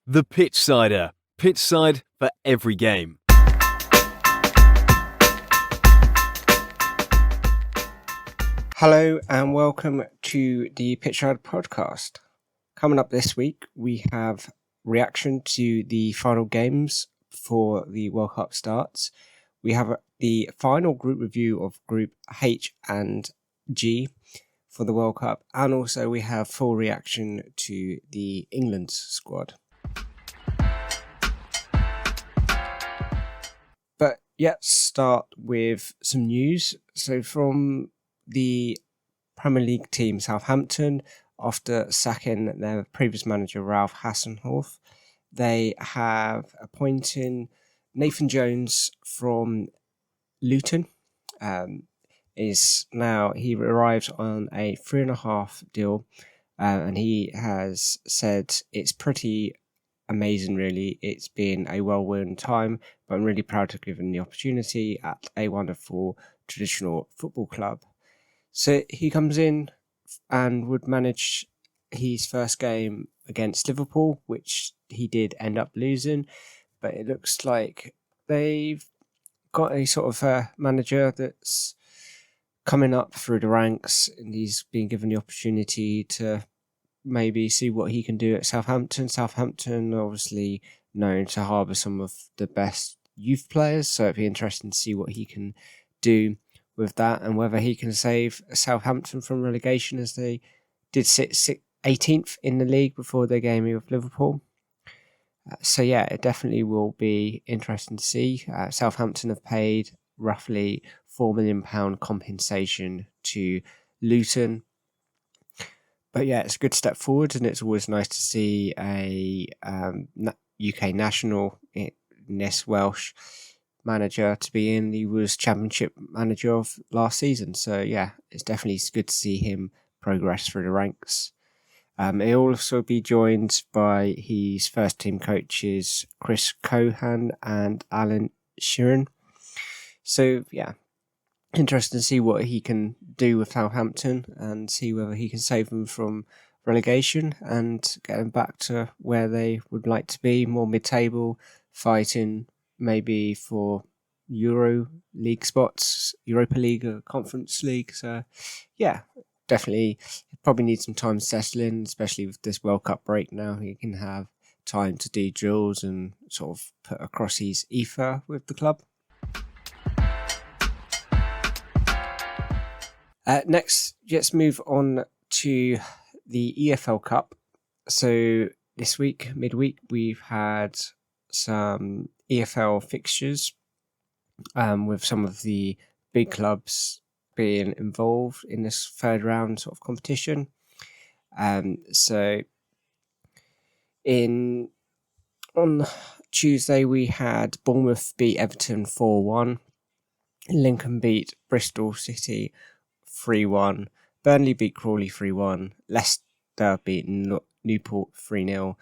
The Pitchsider. Pitchside for every game. Hello and welcome to the Pitchsider Podcast. Coming up this week, we have reaction to the final games for the World Cup starts. We have the final group review of Group H and G for the World Cup, and also we have full reaction to the England squad. But let's start with some news. So from the Premier League team Southampton, after sacking their previous manager Ralph Hasenhüttl, they have appointed Nathan Jones from Luton. He arrives on a 3.5 deal, and he has said it's pretty amazing, really. It's been a well-worn time, but I'm really proud to have given the opportunity at a wonderful traditional football club. So he comes in and would manage his first game against Liverpool, which he did end up losing, but it looks like they've got a sort of manager that's coming up through the ranks, and he's been given the opportunity to maybe see what he can do at Southampton. Southampton obviously known to harbour some of the best youth players, so it'd be interesting to see what he can do with that and whether he can save Southampton from relegation, as they did sit 18th in the league before their game with Liverpool. So yeah, it definitely will be interesting to see. Southampton have paid roughly £4 million compensation to Luton. But yeah, it's a good step forward, and it's always nice to see a UK national in this Welsh manager to be in. He was Championship manager of last season, so yeah, it's definitely good to see him progress through the ranks. He'll also be joined by his first team coaches Chris Cohan and Alan Sheeran. So yeah, interesting to see what he can do with Southampton and see whether he can save them from relegation and get them back to where they would like to be, more mid-table, fighting maybe for Euro League spots, Europa League or Conference League. So yeah, definitely probably need some time to settle in, especially with this World Cup break now. He can have time to do drills and sort of put across his ether with the club. Next, let's move on to the EFL Cup. So this week, midweek, we've had some EFL fixtures with some of the big clubs being involved in this third round sort of competition. So on Tuesday, we had Bournemouth beat Everton 4-1, Lincoln beat Bristol City 3-1, Burnley beat Crawley 3-1, Leicester beat Newport 3-0,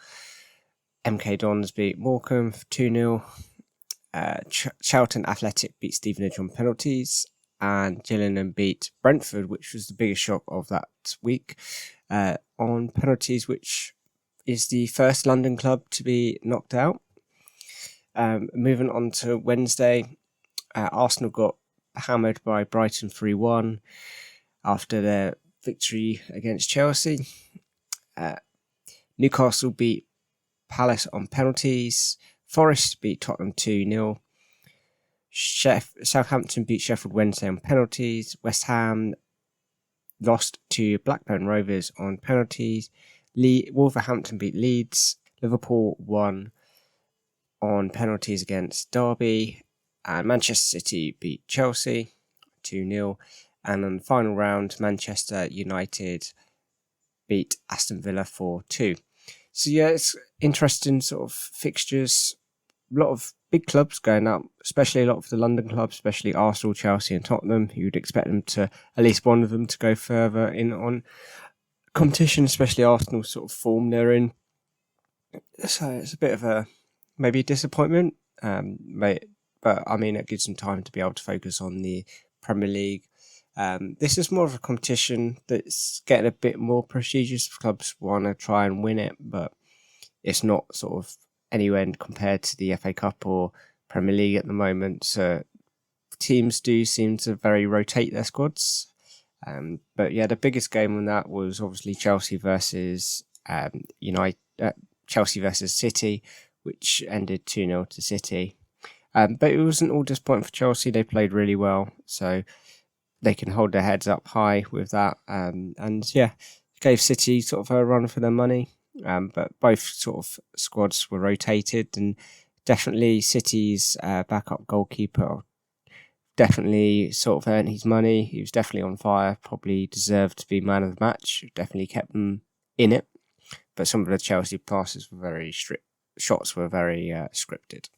MK Dons beat Morecambe 2-0, Charlton Athletic beat Stevenage on penalties, and Gillingham beat Brentford, which was the biggest shock of that week, on penalties, which is the first London club to be knocked out. Moving on to Wednesday, Arsenal got hammered by Brighton 3-1 after their victory against Chelsea. Newcastle beat Palace on penalties. Forest beat Tottenham 2-0. Southampton beat Sheffield Wednesday on penalties. West Ham lost to Blackburn Rovers on penalties. Wolverhampton beat Leeds. Liverpool won on penalties against Derby. And Manchester City beat Chelsea 2-0. And in the final round, Manchester United beat Aston Villa 4-2. So yeah, it's interesting sort of fixtures. A lot of big clubs going up, especially a lot of the London clubs, especially Arsenal, Chelsea and Tottenham. You'd expect them to, at least one of them, to go further in on competition, especially Arsenal's sort of form they're in. So it's a bit of a, maybe a disappointment. But I mean, it gives them time to be able to focus on the Premier League. This is more of a competition that's getting a bit more prestigious. Clubs want to try and win it, but it's not sort of anywhere compared to the FA Cup or Premier League at the moment. So teams do seem to very rotate their squads. But yeah, the biggest game on that was obviously Chelsea versus Chelsea versus City, which ended 2-0 to City. But it wasn't all disappointing for Chelsea. They played really well, so they can hold their heads up high with that. And yeah, gave City sort of a run for their money. But both sort of squads were rotated, and definitely City's backup goalkeeper definitely sort of earned his money. He was definitely on fire, probably deserved to be man of the match, definitely kept them in it. But some of the Chelsea passes were very shots were very scripted.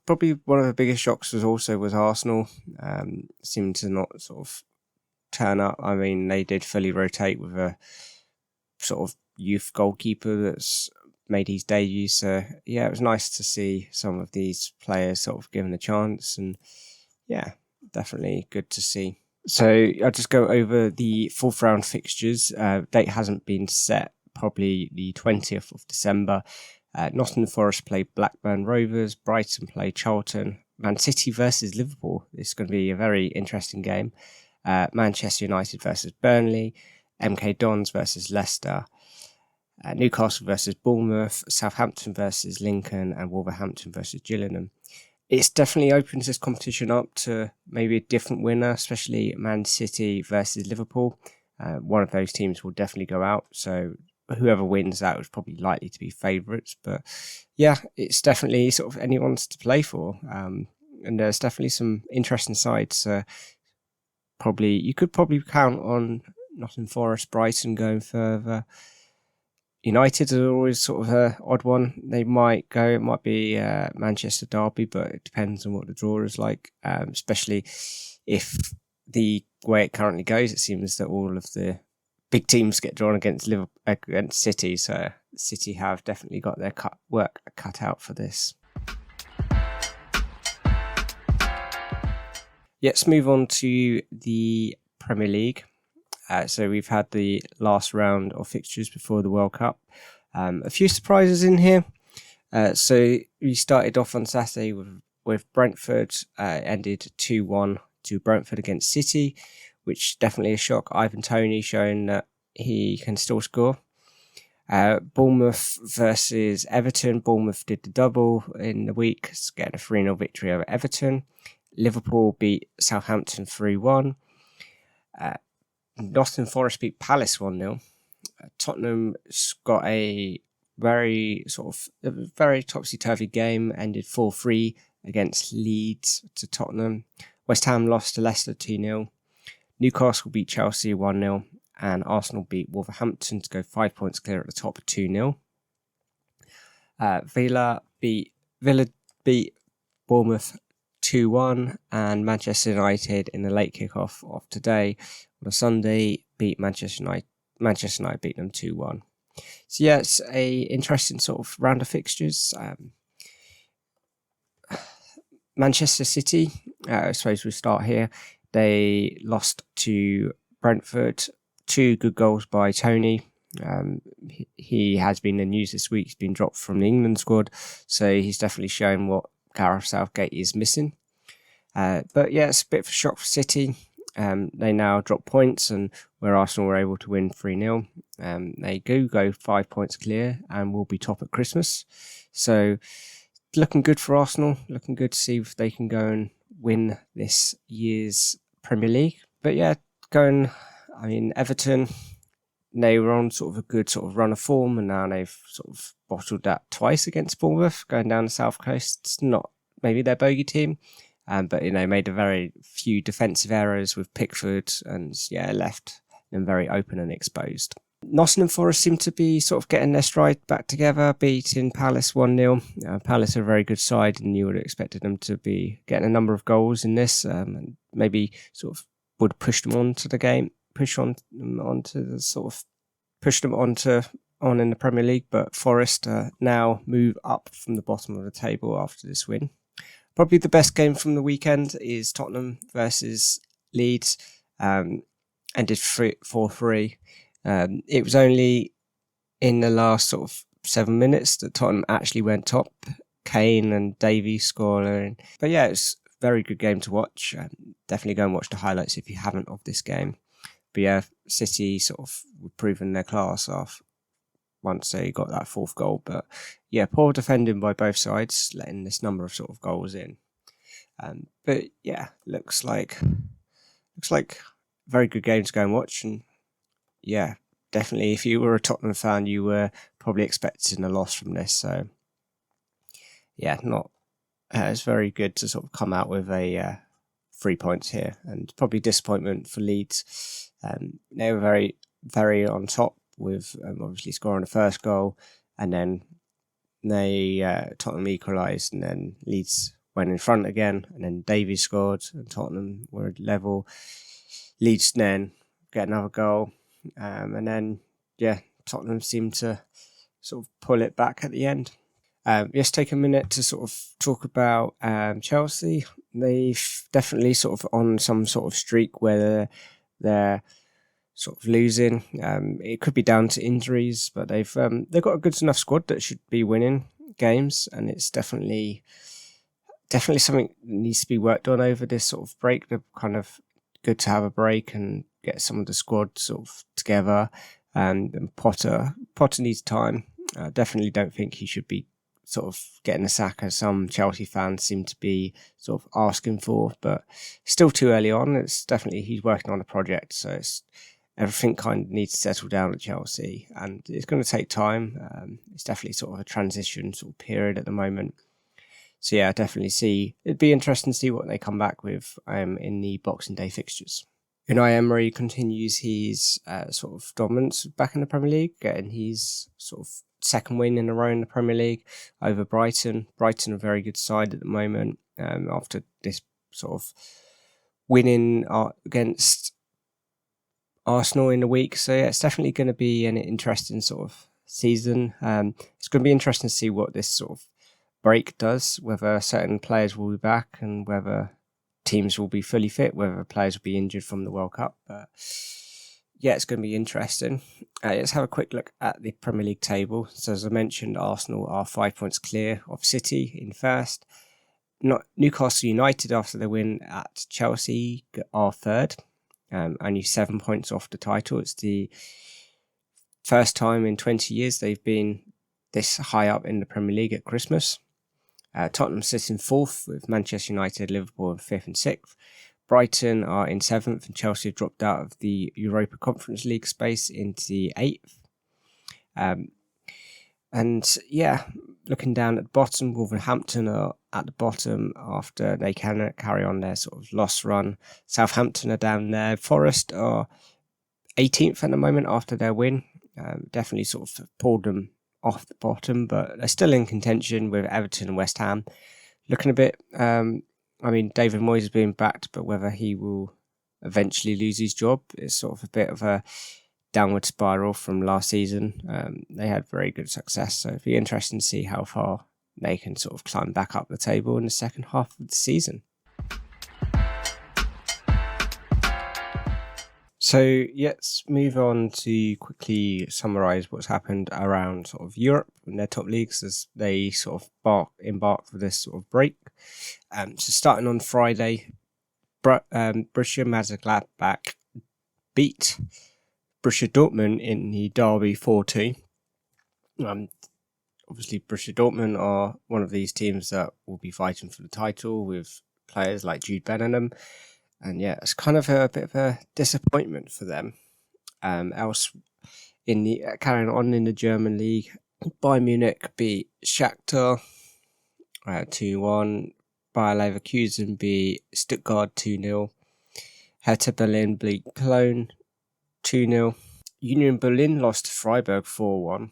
Probably one of the biggest shocks was Arsenal. Seemed to not sort of turn up. I mean, they did fully rotate with a sort of youth goalkeeper that's made his debut. So yeah, it was nice to see some of these players sort of given a chance, and yeah, definitely good to see. So I'll just go over the fourth round fixtures. Date hasn't been set. Probably the 20th of December. Nottingham Forest play Blackburn Rovers. Brighton play Charlton. Man City versus Liverpool. This is going to be a very interesting game. Manchester United versus Burnley. MK Dons versus Leicester. Newcastle versus Bournemouth. Southampton versus Lincoln. And Wolverhampton versus Gillingham. It's definitely opens this competition up to maybe a different winner, especially Man City versus Liverpool. One of those teams will definitely go out. So whoever wins that was probably likely to be favourites. But yeah, it's definitely sort of anyone's to play for. And there's definitely some interesting sides. You could probably count on Nottingham Forest, Brighton going further. United are always sort of an odd one. They might go. It might be Manchester Derby, but it depends on what the draw is like. Especially if the way it currently goes, it seems that all of the big teams get drawn against City. So City have definitely got their work cut out for this. Let's move on to the Premier League. So we've had the last round of fixtures before the World Cup. A few surprises in here. So we started off on Saturday with Brentford. Ended 2-1 to Brentford against City, which definitely a shock. Ivan Toney showing that he can still score. Bournemouth versus Everton. Bournemouth did the double in the week, getting a 3-0 victory over Everton. Liverpool beat Southampton 3-1. Nottingham Forest beat Palace 1-0. Tottenham got a very topsy-turvy game, ended 4-3 against Leeds to Tottenham. West Ham lost to Leicester 2-0. Newcastle beat Chelsea 1-0. And Arsenal beat Wolverhampton to go 5 points clear at the top 2-0. Villa beat Bournemouth 2-1, and Manchester United in the late kickoff of today on a Sunday beat Manchester United. Manchester United beat them 2-1. So yeah, it's a interesting sort of round of fixtures. Manchester City, I suppose we start here. They lost to Brentford. 2 good goals by Toney. He has been in the news this week. He's been dropped from the England squad, so he's definitely shown what Gareth Southgate is missing. But yeah, it's a bit of a shock for City. They now drop points, and where Arsenal were able to win 3-0, they go 5 points clear and will be top at Christmas. So looking good for Arsenal. Looking good to see if they can go and win this year's Premier League. But yeah, Everton, they were on sort of a good sort of run of form, and now they've sort of bottled that twice against Bournemouth, going down the South Coast. It's not maybe their bogey team, but made a very few defensive errors with Pickford, and left them very open and exposed. Nottingham Forest seem to be sort of getting their stride back together, beating Palace 1-0. Palace are a very good side, and you would have expected them to be getting a number of goals in this, and maybe sort of would push them onto the game. Push them on in the Premier League, but Forest now move up from the bottom of the table after this win. Probably the best game from the weekend is Tottenham versus Leeds. Ended 4-3. It was only in the last sort of 7 minutes that Tottenham actually went top. Kane and Davies scoring. But yeah, it's a very good game to watch. Definitely go and watch the highlights if you haven't of this game. But yeah, City sort of proven their class off once they got that fourth goal. But yeah, poor defending by both sides, letting this number of sort of goals in. But yeah, looks like a very good game to go and watch. And yeah, definitely if you were a Tottenham fan, you were probably expecting a loss from this. So yeah, it's very good to sort of come out with a 3 points here, and probably disappointment for Leeds. They were very, very on top with obviously scoring the first goal, and then Tottenham equalised, and then Leeds went in front again, and then Davies scored, and Tottenham were level. Leeds then get another goal, and then Tottenham seemed to sort of pull it back at the end. Let's take a minute to sort of talk about Chelsea. They've definitely sort of on some sort of streak where they're sort of losing. It could be down to injuries, but they've got a good enough squad that should be winning games, and it's definitely something that needs to be worked on over this sort of break. They're kind of good to have a break and get some of the squad sort of together. And Potter needs time. I definitely don't think he should be sort of getting a sack, as some Chelsea fans seem to be sort of asking for, but still too early on. It's definitely, he's working on a project, so everything kind of needs to settle down at Chelsea, and it's going to take time. It's definitely sort of a transition sort of period at the moment. So yeah, I definitely it'd be interesting to see what they come back with in the Boxing Day fixtures. Unai Emery continues his sort of dominance back in the Premier League, getting his sort of second win in a row in the Premier League over Brighton. Brighton, a very good side at the moment after this sort of winning against Arsenal in the week. So yeah, it's definitely going to be an interesting sort of season. It's going to be interesting to see what this sort of break does, whether certain players will be back and whether teams will be fully fit, whether players will be injured from the World Cup. But yeah, it's going to be interesting. Let's have a quick look at the Premier League table. So as I mentioned, Arsenal are 5 points clear of City in first. Newcastle United, after their win at Chelsea, are third. Only 7 points off the title. It's the first time in 20 years they've been this high up in the Premier League at Christmas. Tottenham sits in fourth, with Manchester United, Liverpool in fifth and sixth. Brighton are in seventh, and Chelsea have dropped out of the Europa Conference League space into the eighth. And yeah, looking down at the bottom, Wolverhampton are at the bottom after they can carry on their sort of loss run. Southampton are down there. Forest are 18th at the moment after their win. Definitely sort of pulled them off the bottom, but they're still in contention with Everton and West Ham. Looking a bit, David Moyes is being backed, but whether he will eventually lose his job is sort of a bit of a downward spiral from last season. They had very good success, so it'd be interesting to see how far they can sort of climb back up the table in the second half of the season. So let's move on to quickly summarise what's happened around sort of Europe and their top leagues as they sort of embark for this sort of break. So starting on Friday, Borussia Mönchengladbach beat Borussia Dortmund in the derby 4-2. Obviously, Borussia Dortmund are one of these teams that will be fighting for the title with players like Jude Bellingham. And yeah, it's kind of a bit of a disappointment for them. Else, carrying on in the German league, Bayern Munich beat Shakhtar 2-1. Bayer Leverkusen beat Stuttgart 2-0. Hertha Berlin beat Cologne 2-0. Union Berlin lost to Freiburg 4-1.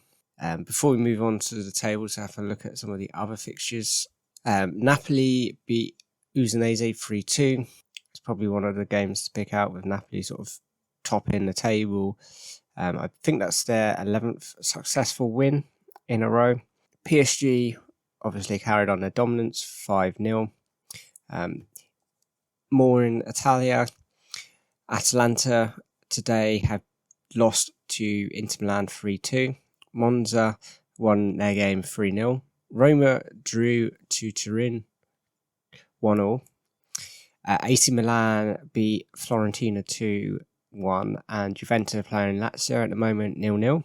Before we move on to the tables, have a look at some of the other fixtures. Napoli beat Udinese 3-2. It's probably one of the games to pick out, with Napoli sort of topping the table. I think that's their 11th successful win in a row. PSG obviously carried on their dominance 5-0. More in Italia. Atalanta today have lost to Inter Milan 3-2. Monza won their game 3-0. Roma drew to Turin 1-1. AC Milan beat Fiorentina 2-1, and Juventus are playing Lazio at the moment 0-0.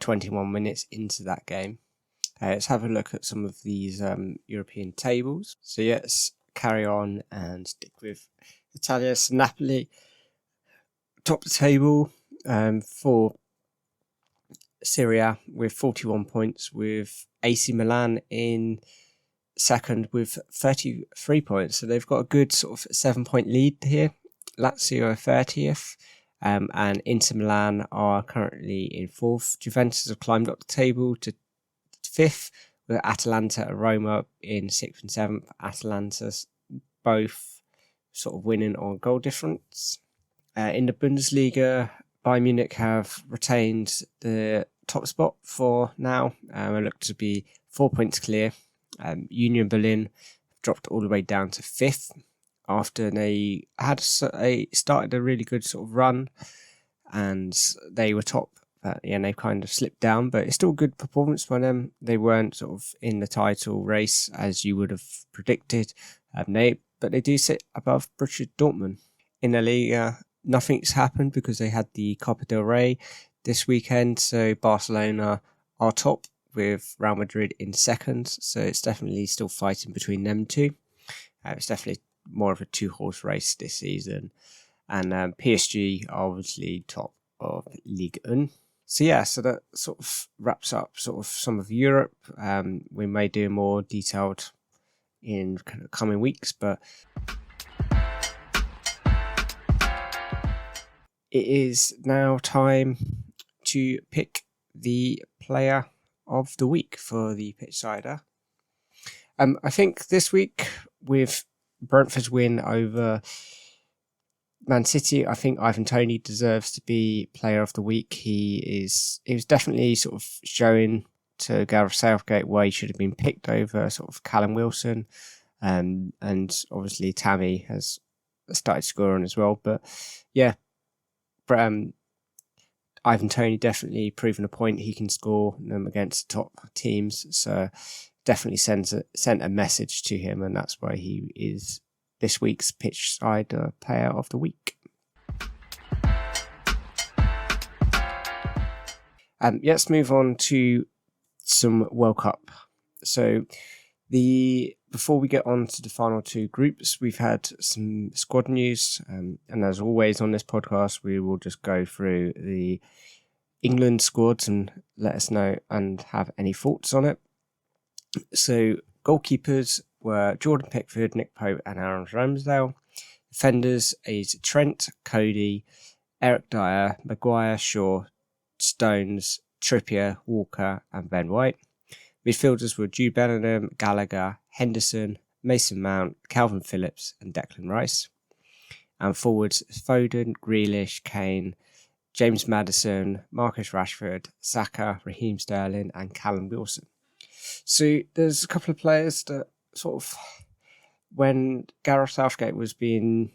21 minutes into that game. Let's have a look at some of these European tables. So let's carry on and stick with Italia. So Napoli top the table for Serie A with 41 points, with AC Milan in second with 33 points. So they've got a good sort of 7-point lead here. Lazio are 30th. And Inter Milan are currently in fourth. Juventus have climbed up the table to fifth, with Atalanta and Roma in sixth and seventh. Atalanta's both sort of winning on goal difference. In the Bundesliga, Bayern Munich have retained the top spot for now. They look to be 4 points clear. Union Berlin dropped all the way down to fifth after they had started a really good sort of run, and they were top. They kind of slipped down, but it's still a good performance by them. They weren't sort of in the title race as you would have predicted, but they do sit above Borussia Dortmund. In the Liga, nothing's happened because they had the Copa del Rey this weekend, so Barcelona are top with Real Madrid in second, so it's definitely still fighting between them two. It's definitely more of a two-horse race this season, and PSG are obviously top of Ligue 1. So that sort of wraps up sort of some of Europe. We may do more detailed in kind of coming weeks, but it is now time to pick the player of the week for the Pitchsider. I think this week with Brentford's win over Man City, I think Ivan Toney deserves to be player of the week. He was definitely sort of showing to Gareth Southgate why he should have been picked over sort of Callum Wilson, and obviously Tammy has started scoring as well. But Ivan Toney definitely proven a point. He can score against top teams, so definitely sent a message to him, and that's why he is this week's Pitchsider player of the week. Let's move on to some World Cup. So before we get on to the final two groups, we've had some squad news, and as always on this podcast, we will just go through the England squads and let us know and have any thoughts on it. So goalkeepers were Jordan Pickford, Nick Pope and Aaron Ramsdale. Defenders is Trent, Cody, Eric Dyer, Maguire, Shaw, Stones, Trippier, Walker and Ben White. Midfielders were Jude Bellingham, Gallagher, Henderson, Mason Mount, Calvin Phillips and Declan Rice. And forwards Foden, Grealish, Kane, James Maddison, Marcus Rashford, Saka, Raheem Sterling and Callum Wilson. So there's a couple of players that sort of, when Gareth Southgate was being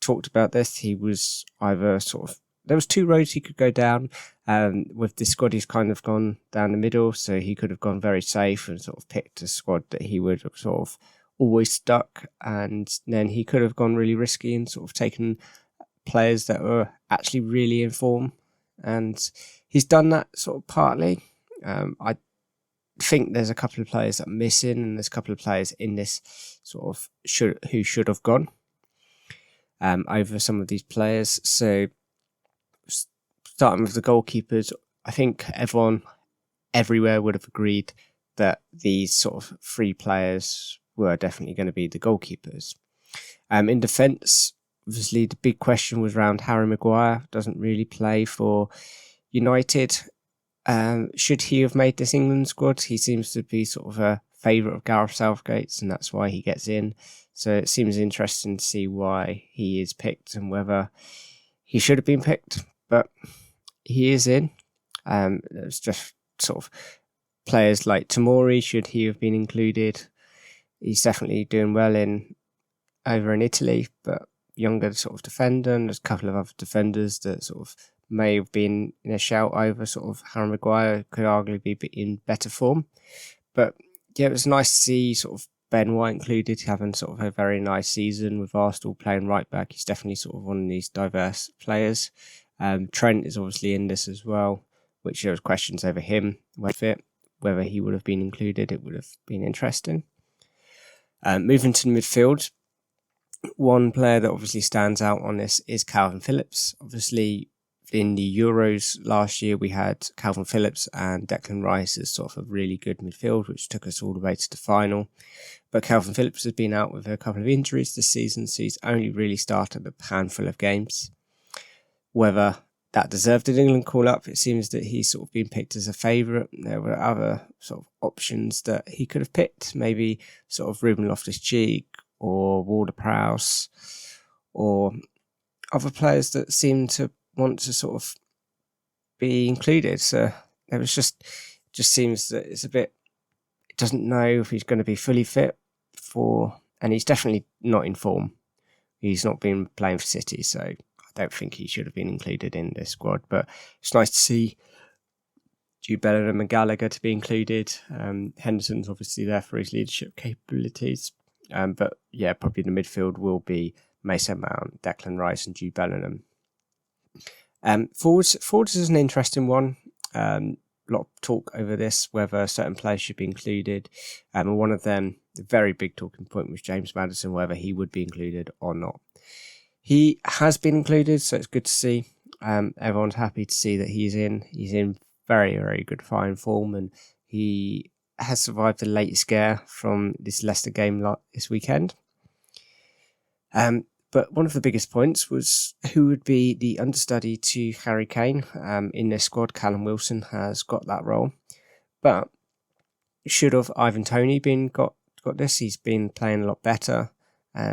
talked about this, he was either sort of, there was two roads he could go down. With this squad, he's kind of gone down the middle, so he could have gone very safe and sort of picked a squad that he would have sort of always stuck, and then he could have gone really risky and sort of taken players that were actually really in form, and he's done that sort of partly. I think there's a couple of players that are missing, and there's a couple of players in this sort of who should have gone over some of these players. So starting with the goalkeepers, I think everyone everywhere would have agreed that these sort of three players were definitely going to be the goalkeepers. In defence, obviously the big question was around Harry Maguire. Doesn't really play for United. Should he have made this England squad? He seems to be sort of a favourite of Gareth Southgate's, and that's why he gets in. So it seems interesting to see why he is picked and whether he should have been picked. But he is in. It's just sort of players like Tomori, should he have been included? He's definitely doing well over in Italy, but younger sort of defender, and there's a couple of other defenders that sort of may have been in a shout over sort of Harry Maguire, could arguably be in better form. But yeah, it was nice to see sort of Ben White included, having sort of a very nice season with Arsenal playing right back. He's definitely sort of one of these diverse players. Trent is obviously in this as well, which there was questions over him, whether he would have been included. It would have been interesting. Moving to the midfield, one player that obviously stands out on this is Calvin Phillips. Obviously, in the Euros last year, we had Calvin Phillips and Declan Rice as sort of a really good midfield, which took us all the way to the final. But Calvin Phillips has been out with a couple of injuries this season, so he's only really started a handful of games. Whether that deserved an England call-up, it seems that he's sort of been picked as a favourite. There were other sort of options that he could have picked, maybe sort of Ruben Loftus-Cheek or Ward-Prowse, or other players that seem to want to sort of be included. So it was just seems that it's a bit, it doesn't know if he's going to be fully fit and he's definitely not in form. He's not been playing for City, so I don't think he should have been included in this squad. But it's nice to see Jude Bellingham and Gallagher to be included. Henderson's obviously there for his leadership capabilities. But yeah, probably the midfield will be Mason Mount, Declan Rice and Jude Bellingham. Forwards is an interesting one. A lot of talk over this, whether certain players should be included. And one of them, the very big talking point, was James Maddison, whether he would be included or not. He has been included, so it's good to see. Everyone's happy to see that he's in. He's in very, very good fine form, and he has survived the late scare from this Leicester game this weekend. But one of the biggest points was who would be the understudy to Harry Kane in this squad. Callum Wilson has got that role, but should have Ivan Toney got this? He's been playing a lot better.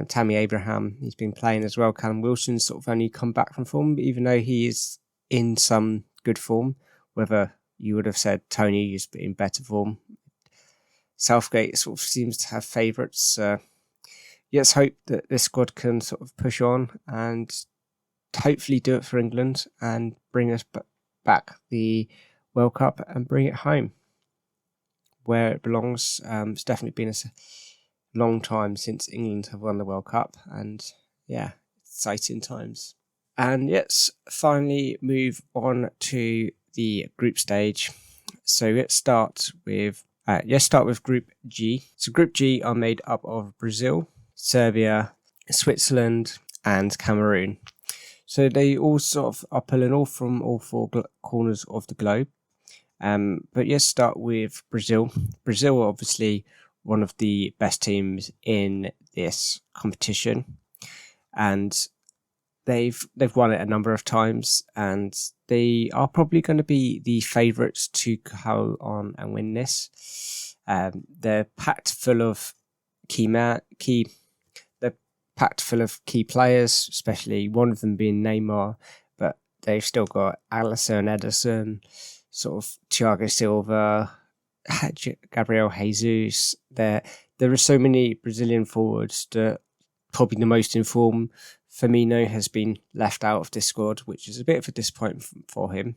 Tammy Abraham, he's been playing as well. Callum Wilson's sort of only come back from form, even though he is in some good form. Whether you would have said Toney is in better form, Southgate sort of seems to have favourites. Let's hope that this squad can sort of push on and hopefully do it for England and bring us back the World Cup and bring it home where it belongs. It's definitely been a long time since England have won the World Cup, and yeah, exciting times. And let's finally move on to the group stage. So let's start with Group G. So Group G are made up of Brazil, Serbia, Switzerland, and Cameroon. So they all sort of are pulling off from all four corners of the globe. But let's start with Brazil. Brazil are obviously one of the best teams in this competition, and they've won it a number of times, and they are probably going to be the favourites to go on and win this. They're packed full of key players, especially one of them being Neymar, but they've still got Alisson, Ederson, sort of Thiago Silva, Gabriel Jesus. There are so many Brazilian forwards that probably the most informed Firmino has been left out of this squad, which is a bit of a disappointment for him.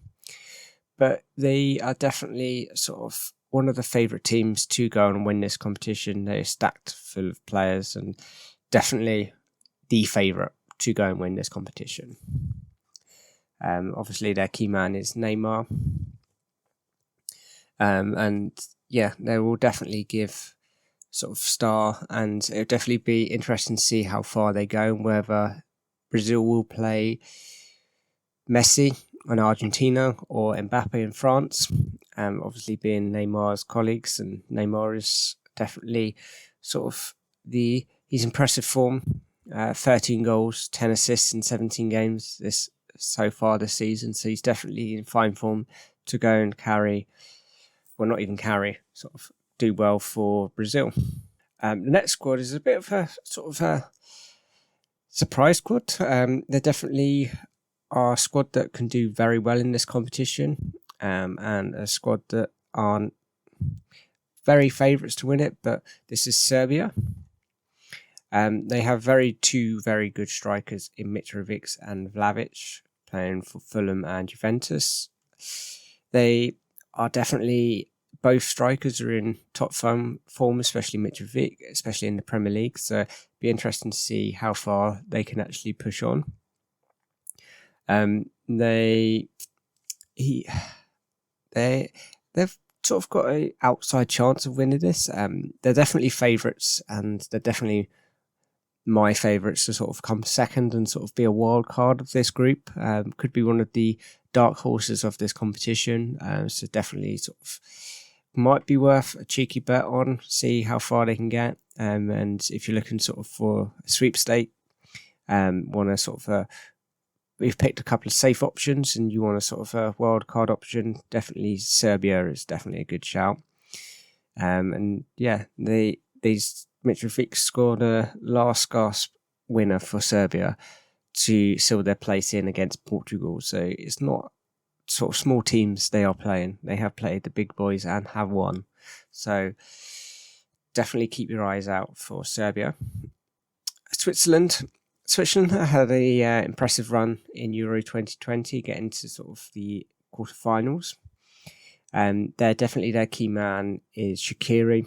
But they are definitely sort of one of the favourite teams to go and win this competition. They're stacked full of players and definitely the favourite to go and win this competition. Obviously, their key man is Neymar. And yeah, they will definitely give sort of star, and it'll definitely be interesting to see how far they go and whether Brazil will play Messi in Argentina or Mbappe in France. Obviously being Neymar's colleagues, and Neymar is definitely sort of he's impressive form. 13 goals, 10 assists in 17 games so far this season. So he's definitely in fine form to go and sort of do well for Brazil. The next squad is a bit of a sort of a surprise squad. They definitely are a squad that can do very well in this competition, and a squad that aren't very favourites to win it, but this is Serbia. They have two very good strikers in Mitrovic and Vlahovic playing for Fulham and Juventus. They are definitely, both strikers are in top form, especially Mitrovic, especially in the Premier League. So it'd be interesting to see how far they can actually push on. They've sort of got an outside chance of winning this. They're definitely favourites, and they're definitely my favourites to sort of come second and sort of be a wild card of this group. Could be one of the dark horses of this competition. So definitely sort of might be worth a cheeky bet on, see how far they can get. And if you're looking sort of for a sweepstake, want to sort of we've picked a couple of safe options and you want a sort of a wild card option, definitely Serbia is definitely a good shout. And yeah, these Mitrovic scored a last gasp winner for Serbia to seal their place in against Portugal. So it's not sort of small teams they are playing. They have played the big boys and have won. So definitely keep your eyes out for Serbia. Switzerland had a impressive run in Euro 2020, getting to sort of the quarterfinals. They're definitely, their key man is Shaqiri,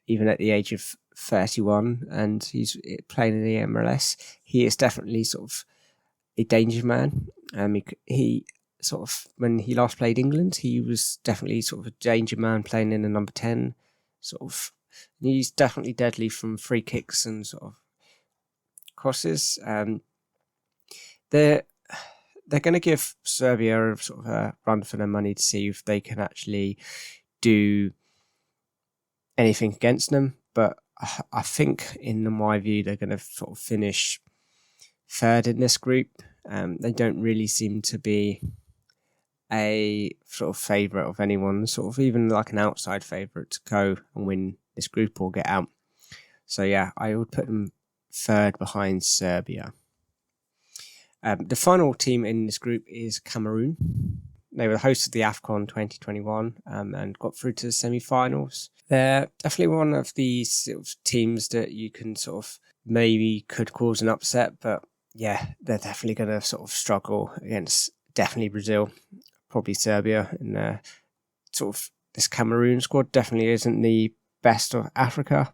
even at the age of 31, and he's playing in the MLS. He is definitely sort of a danger man. He sort of, when he last played England, he was definitely sort of a danger man playing in the number 10. Sort of, he's definitely deadly from free kicks and sort of crosses. They're going to give Serbia sort of a run for their money to see if they can actually do anything against them. But I think, in my view, they're going to sort of finish third in this group. They don't really seem to be a sort of favourite of anyone, sort of even like an outside favourite to go and win this group or get out. So yeah, I would put them third behind Serbia. The final team in this group is Cameroon. They were the hosts of the AFCON 2021 and got through to the semi-finals. They're definitely one of these sort of teams that you can sort of maybe could cause an upset, but yeah, they're definitely going to sort of struggle against definitely Brazil, probably Serbia, and sort of this Cameroon squad definitely isn't the best of Africa.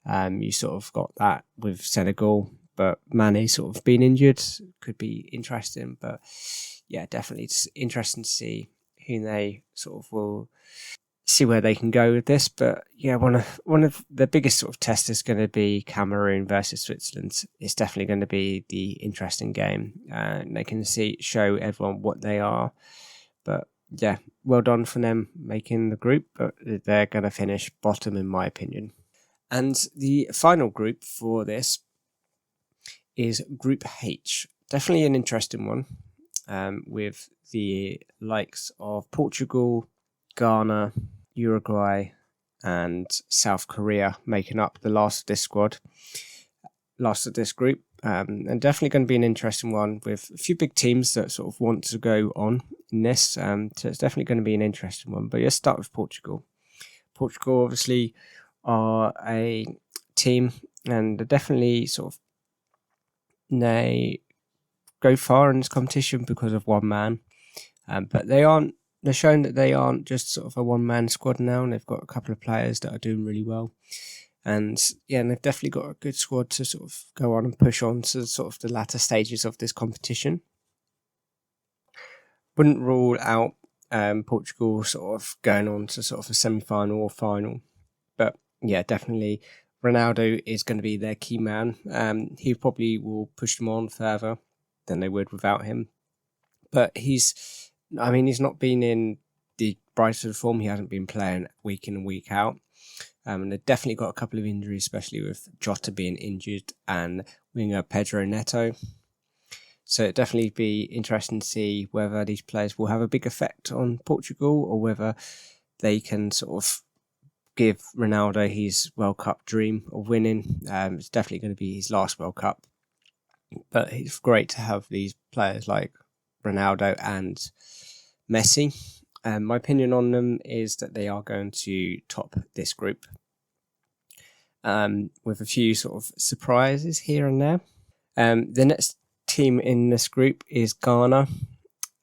You sort of got that with Senegal, but Mane sort of being injured could be interesting. But yeah, definitely it's interesting to see who they sort of will see where they can go with this. But yeah, one of the biggest sort of tests is going to be Cameroon versus Switzerland. It's definitely going to be the interesting game, and they can show everyone what they are. But yeah, well done for them making the group, but they're going to finish bottom in my opinion. And the final group for this is Group H. Definitely an interesting one, with the likes of Portugal, Ghana, Uruguay, and South Korea making up the last of this group. And definitely going to be an interesting one with a few big teams that sort of want to go on in this. So it's definitely going to be an interesting one. But let's start with Portugal. Portugal obviously are a team, and they're definitely sort of, they go far in this competition because of one man. But they're showing that they aren't just sort of a one-man squad now, and they've got a couple of players that are doing really well. And yeah, and they've definitely got a good squad to sort of go on and push on to sort of the latter stages of this competition. Wouldn't rule out Portugal sort of going on to sort of a semi-final or final. But yeah, definitely Ronaldo is going to be their key man. He probably will push them on further than they would without him. But he's not been in the brightest of form. He hasn't been playing week in and week out. And they've definitely got a couple of injuries, especially with Jota being injured and winger Pedro Neto. So it'd definitely be interesting to see whether these players will have a big effect on Portugal or whether they can sort of give Ronaldo his World Cup dream of winning. It's definitely going to be his last World Cup. But it's great to have these players like Ronaldo and Messi. My opinion on them is that they are going to top this group, with a few sort of surprises here and there. The next team in this group is Ghana.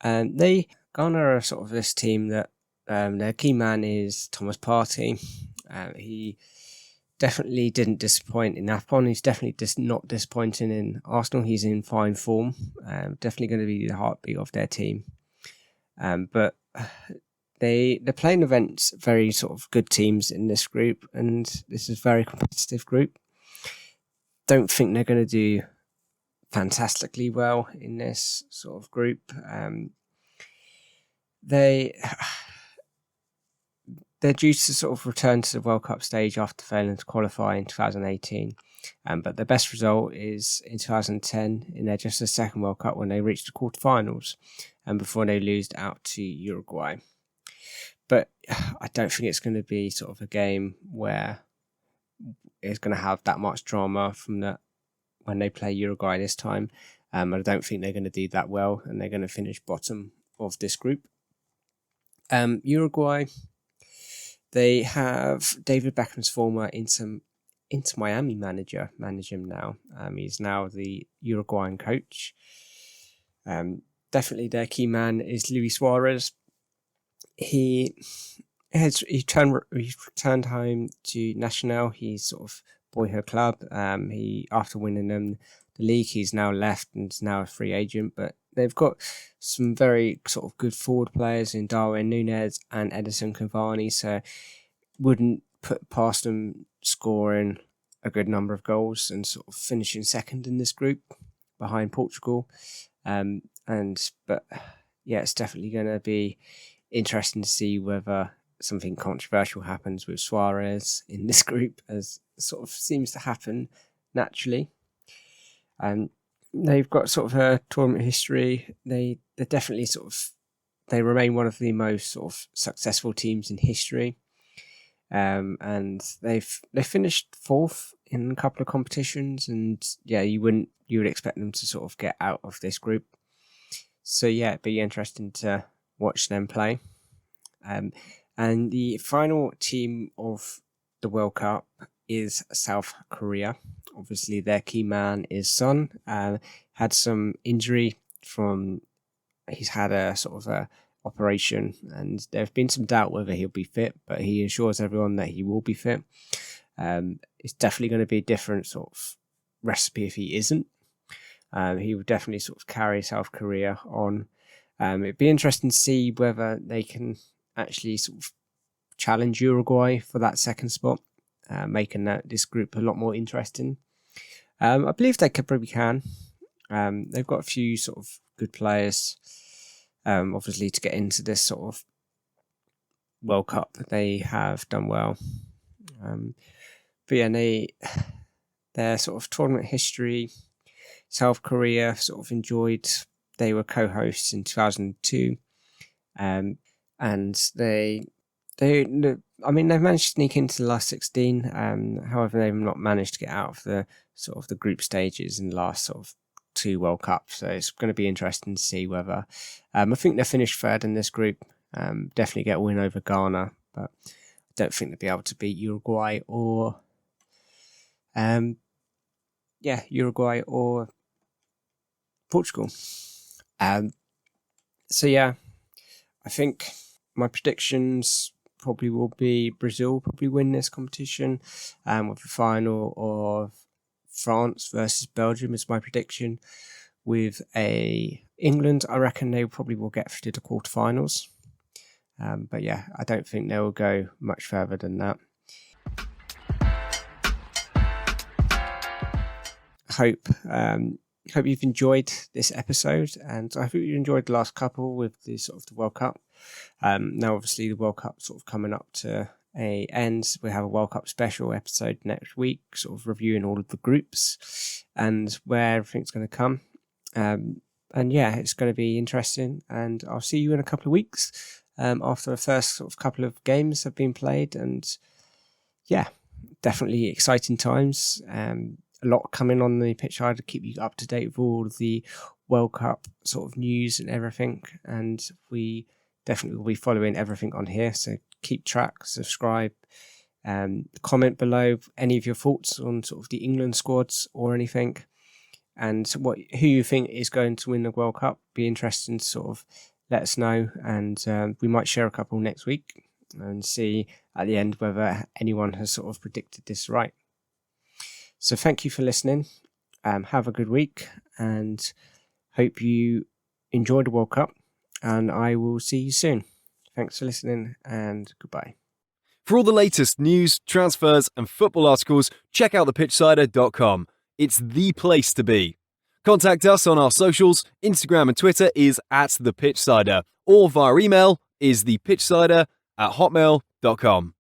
Ghana are sort of this team that their key man is Thomas Partey. He definitely didn't disappoint in AFCON. He's definitely not disappointing in Arsenal. He's in fine form. Definitely going to be the heartbeat of their team. But they're playing against very sort of good teams in this group, and this is a very competitive group. Don't think they're going to do fantastically well in this sort of group. They're due to sort of return to the World Cup stage after failing to qualify in 2018. But their best result is in 2010 in their just the second World Cup when they reached the quarterfinals and before they lost out to Uruguay. But I don't think it's going to be sort of a game where it's going to have that much drama from that when they play Uruguay this time. I don't think they're going to do that well, and they're going to finish bottom of this group. Uruguay, they have David Beckham's former Inter Miami manager manage him now. He's now the Uruguayan coach. Definitely their key man is Luis Suarez. He returned home to Nacional. He's sort of boyhood club. After winning them the league, he's now left and is now a free agent. But they've got some very sort of good forward players in Darwin Núñez and Edison Cavani, so wouldn't put past them scoring a good number of goals and sort of finishing second in this group behind Portugal. But it's definitely going to be interesting to see whether something controversial happens with Suarez in this group, as sort of seems to happen naturally. They've got sort of a tournament history. They're definitely they remain one of the most sort of successful teams in history. And they finished fourth in a couple of competitions, and you would expect them to sort of get out of this group. So it'd be interesting to watch them play. And the final team of the World Cup is South Korea. Obviously, their key man is Son. Had some injury he's had a sort of a operation, and there's been some doubt whether he'll be fit, but he assures everyone that he will be fit. It's definitely going to be a different sort of recipe if he isn't. He will definitely sort of carry South Korea on. It'd be interesting to see whether they can actually sort of challenge Uruguay for that second spot, making this group a lot more interesting. I believe they probably can. They've got a few sort of good players, obviously, to get into this sort of World Cup. They have done well. Their sort of tournament history, South Korea sort of enjoyed. They were co-hosts in 2002, and they've managed to sneak into the last 16. However, they've not managed to get out of the sort of the group stages in the last sort of two World Cups. So it's going to be interesting to see whether. I think they finished third in this group. Definitely get a win over Ghana, but I don't think they'll be able to beat Uruguay or Portugal. I think my predictions probably will be Brazil probably win this competition, with the final of France versus Belgium is my prediction. With England, I reckon they probably will get to the quarterfinals. I don't think they will go much further than that. Hope you've enjoyed this episode, and I hope you enjoyed the last couple with the sort of the World Cup. Now, obviously, the World Cup sort of coming up to a end. We have a World Cup special episode next week, sort of reviewing all of the groups and where everything's going to come. It's going to be interesting, and I'll see you in a couple of weeks after the first sort of couple of games have been played, and definitely exciting times. A lot coming on the Pitchsider to keep you up to date with all of the World Cup sort of news and everything, and we definitely will be following everything on here, so keep track, subscribe, comment below any of your thoughts on sort of the England squads or anything, and who you think is going to win the World Cup. Be interesting to sort of let us know, and we might share a couple next week and see at the end whether anyone has sort of predicted this right. So thank you for listening. Have a good week, and hope you enjoy the World Cup, and I will see you soon. Thanks for listening, and goodbye. For all the latest news, transfers, and football articles, check out thepitchsider.com. It's the place to be. Contact us on our socials. Instagram and Twitter is @thepitchsider, or via email is thepitchsider@hotmail.com.